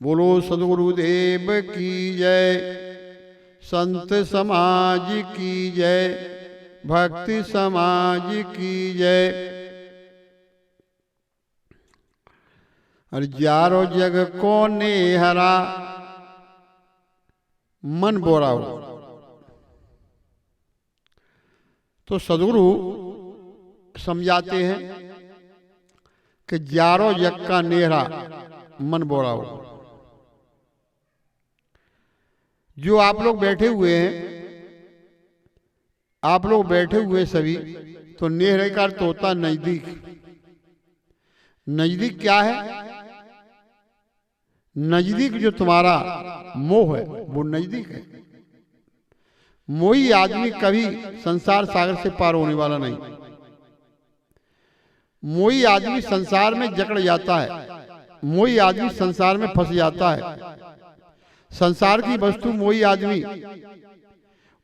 बोलो सद्गुरुदेव की जय, संत समाज की जय, भक्ति समाज की जय। और जारो जग को नेहरा मन बोराओ। तो सद्गुरु समझाते हैं कि जारो जग का नेहरा मन बोराओ। जो आप लोग बैठे हुए हैं, आप लोग बैठे हुए सभी, तो नेहरे का अर्थ होता नजदीक। नजदीक क्या है? नजदीक जो तुम्हारा मोह है वो नजदीक है। मोही आदमी कभी संसार सागर से पार होने वाला नहीं। मोही आदमी संसार में जकड़ जाता है, मोही आदमी संसार में फंस जाता है। संसार की वस्तु मोही आदमी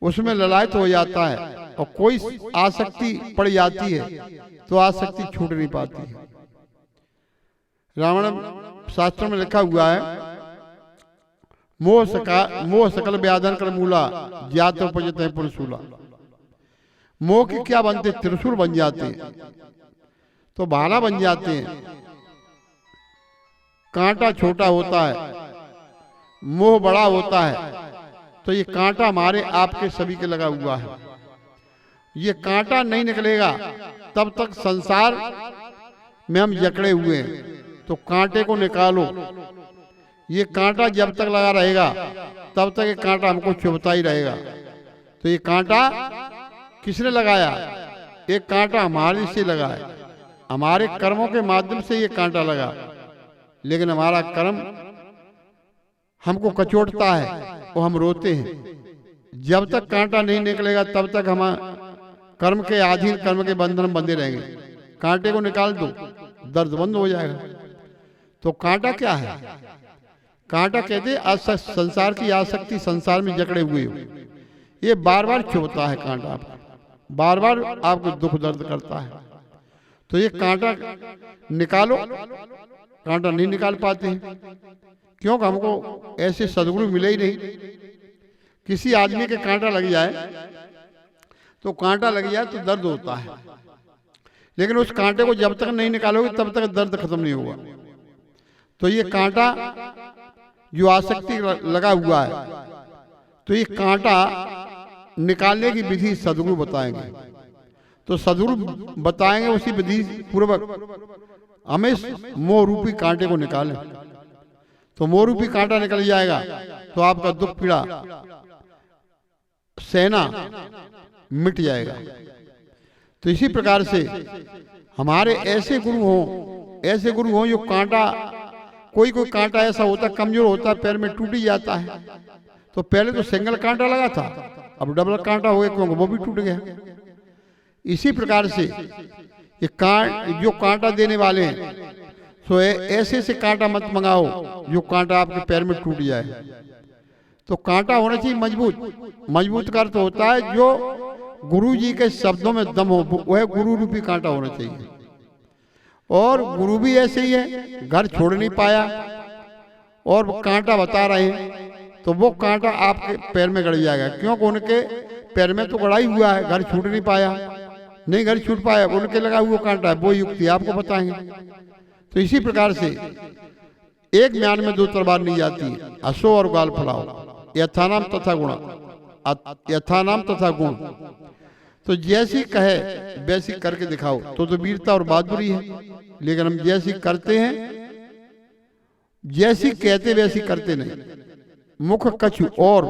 उसमें ललायत हो जाता है, और कोई आसक्ति पड़ जाती है तो आसक्ति छूट नहीं पाती है। रावण शास्त्र में लिखा हुआ है, मोह सकल व्याधन कर मूला, ज्ञात उपजत है पुरुषूला। मोह के क्या बनते? त्रिशूल बन जाते हैं, तो भाला बन जाते हैं। कांटा छोटा होता है, मोह बड़ा होता है, तो ये कांटा हमारे आपके सभी के लगा हुआ है। ये कांटा नहीं निकलेगा तब तक संसार में हम जकड़े हुए हैं। तो कांटे को निकालो। ये कांटा जब तक लगा रहेगा तब तक ये कांटा हमको चुभता ही रहेगा। तो ये कांटा किसने लगाया? एक कांटा हमारे से लगा है, हमारे कर्मों के माध्यम से ये कांटा लगा। लेकिन हमारा कर्म हमको कचोटता है और हम रोते हैं। जब तक कांटा नहीं निकलेगा तब तक हम कर्म के अधीन, कर्म के बंधन में बंधे रहेंगे। कांटे को निकाल दो, दर्द बंद हो जाएगा। तो कांटा क्या है? कांटा कहते हैं संसार की आसक्ति, संसार में जकड़े हुए हो। ये बार बार चुभता है कांटा, आपको बार बार आपको दुख दर्द करता है। तो ये कांटा निकालो। कांटा नहीं निकाल पाते हैं क्योंकि हमको ऐसे सद्गुरु मिले ही नहीं। किसी आदमी के कांटा लग जाए तो कांटा लग जाए तो दर्द होता है, लेकिन उस कांटे को जब तक नहीं निकालोगे तब तक दर्द खत्म नहीं होगा। तो ये कांटा जो आसक्ति लगा हुआ है, तो ये कांटा निकालने की विधि सद्गुरु बताएंगे। तो सद्गुरु बताएंगे उसी विधि पूर्वक हमें मोह रूपी कांटे को निकालें। तो मोह रूपी कांटा निकल जाएगा तो आपका दुख पीड़ा सहना मिट जाएगा। तो इसी प्रकार से हमारे ऐसे गुरु हों जो कांटा, कोई कांटा ऐसा होता कमजोर होता, पैर में टूट ही जाता है। तो पहले तो सिंगल कांटा लगा था, अब डबल कांटा हो गया क्योंकि वो भी टूट गया। इसी प्रकार से ये जो कांटा देने वाले हैं, तो ऐसे से कांटा मत मंगाओ जो कांटा आपके पैर में टूट जाए। तो कांटा होना चाहिए मजबूत। मजबूत का अर्थ होता है जो गुरु जी के शब्दों में दम हो, वह गुरु रूपी कांटा होना चाहिए। और गुरु भी ऐसे ही है, घर छोड़ नहीं पाया और कांटा बता रहे हैं, तो वो कांटा आपके पैर में गड़ जाएगा क्योंकि उनके पैर में तो गड़ा ही हुआ है, घर छूट नहीं पाया, नहीं घर छूट पाया, उनके लगा हुआ कांटा है। वो युक्ति आपको बताएंगे। तो इसी प्रकार से एक म्यान में दो तलवार नहीं जाती, हंसो और गाल फैलाओ। यथानाम तथा गुण, यथानाम तथा गुण। तो जैसी कहे वैसी करके दिखाओ तो वीरता और बहादुरी है। लेकिन हम जैसी करते हैं, जैसी कहते वैसी करते नहीं। मुख कछु और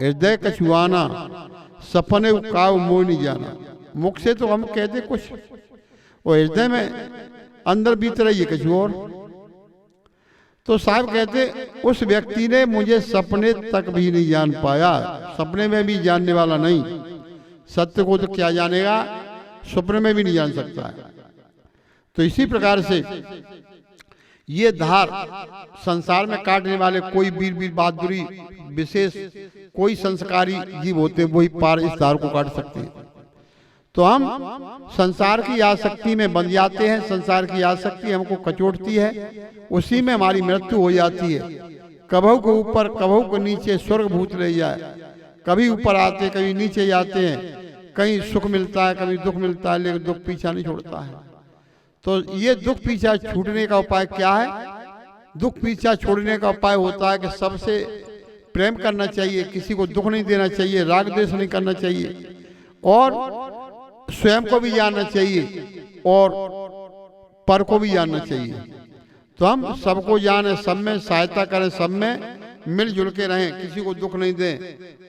हृदय कछुआना, सपने काव मोह नहीं जाना। मुख से तो हम कहते कुछ और हृदय में अंदर बीत रही है कछु और। तो साहब कहते उस व्यक्ति ने मुझे सपने तक भी नहीं जान पाया, सपने में भी जानने वाला नहीं। सत्य को तो क्या जानेगा, सपने में भी नहीं जान सकता है। तो इसी प्रकार से ये धार संसार में काटने वाले कोई वीर बहादुरी विशेष कोई संस्कारी जीव होते वही पार इस धार को काट सकते हैं। तो हम संसार की आसक्ति में बंध जाते हैं, संसार की आसक्ति हमको कचोटती है, उसी में हमारी मृत्यु हो जाती है। कभू के ऊपर कभू के नीचे स्वर्ग भूत ले जाए। कभी ऊपर आते कभी नीचे जाते हैं, कहीं सुख मिलता है कभी दुख मिलता है, लेकिन दुख पीछा नहीं छोड़ता है। तो ये दुख पीछा छूटने का उपाय क्या है? दुख पीछा छोड़ने का उपाय होता है कि सबसे प्रेम करना चाहिए, किसी को दुख नहीं देना चाहिए, राग द्वेष नहीं करना चाहिए, और स्वयं को भी जानना चाहिए और पर को भी जानना चाहिए। तो हम सबको जाने, सब में सहायता करें, सब में मिलजुल के रहें, किसी को दुख नहीं दें,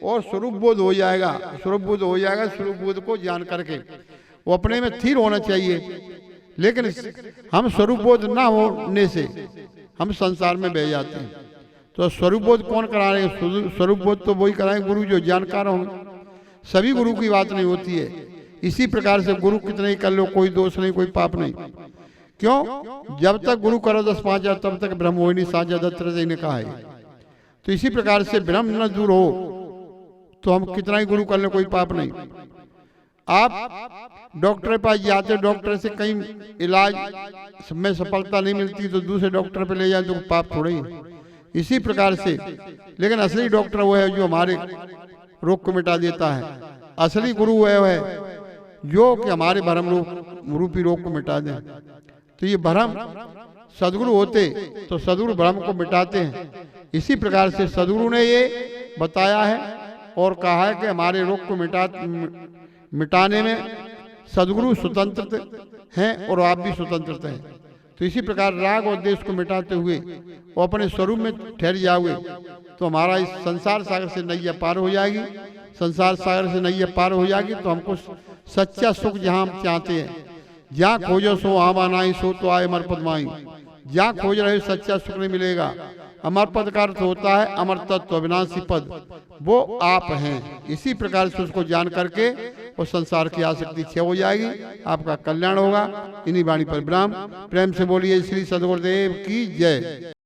और स्वरूप बोध हो जाएगा। स्वरूप बोध हो जाएगा। स्वरूप बोध को जान करके वो अपने में स्थिर होना चाहिए। लेकिन हम स्वरूप बोध ना होने से हम संसार में बह जाते हैं। तो स्वरूप बोध कौन करा रहे हैं? स्वरूप बोध तो वही कराएं गुरु जो जानकार होंगे। सभी गुरु की बात नहीं होती है। इसी प्रकार से गुरु कितने ही कर लो, कोई दोष नहीं, कोई पाप नहीं। क्यों? जब तक गुरु करो 10 पाँचा तब तक ब्रह्म हो नहीं साझा, दत्तात्रेय ने कहा है। तो इसी प्रकार से ब्रह्म न दूर हो तो हम कितना ही गुरु कर ले, कोई पाप नहीं। आप डॉक्टर के पास जाते, डॉक्टर से कहीं इलाज में सफलता नहीं मिलती तो दूसरे डॉक्टर पे ले जाए तो पाप थोड़े ही। इसी प्रकार से लेकिन असली डॉक्टर वो है जो हमारे रोग को मिटा देता है। असली गुरु वो है जो कि हमारे भ्रम रूपी रोग को मिटा दे। तो ये भ्रम सदगुरु होते तो सदगुरु भ्रम को मिटाते हैं। इसी प्रकार से सदगुरु ने ये बताया है और कहा है कि हमारे रोग को मिटाने में सदगुरु स्वतंत्र हैं और आप भी स्वतंत्र हैं। तो इसी प्रकार राग और देश को मिटाते हुए वो अपने स्वरूप में ठहर जाओगे तो हमारा इस संसार सागर से नैया पार हो जाएगी। संसार सागर से नैया पार हो जाएगी तो हमको सच्चा सुख जहाँ हम चाहते हैं, जहाँ खोजो सो आमा नाई, सो तो आए अमर पद माई। जहाँ खोज रहे सच्चा सुख नहीं मिलेगा। अमर पद का अर्थ होता है अमर तत्व, अविनाशी पद, वो आप हैं। इसी प्रकार से उसको जान करके वो संसार की आसक्ति क्षय हो जाएगी, आपका कल्याण होगा। इन्हीं वाणी पर ब्रह्म प्रेम से बोलिए श्री सद्गुरुदेव की जय।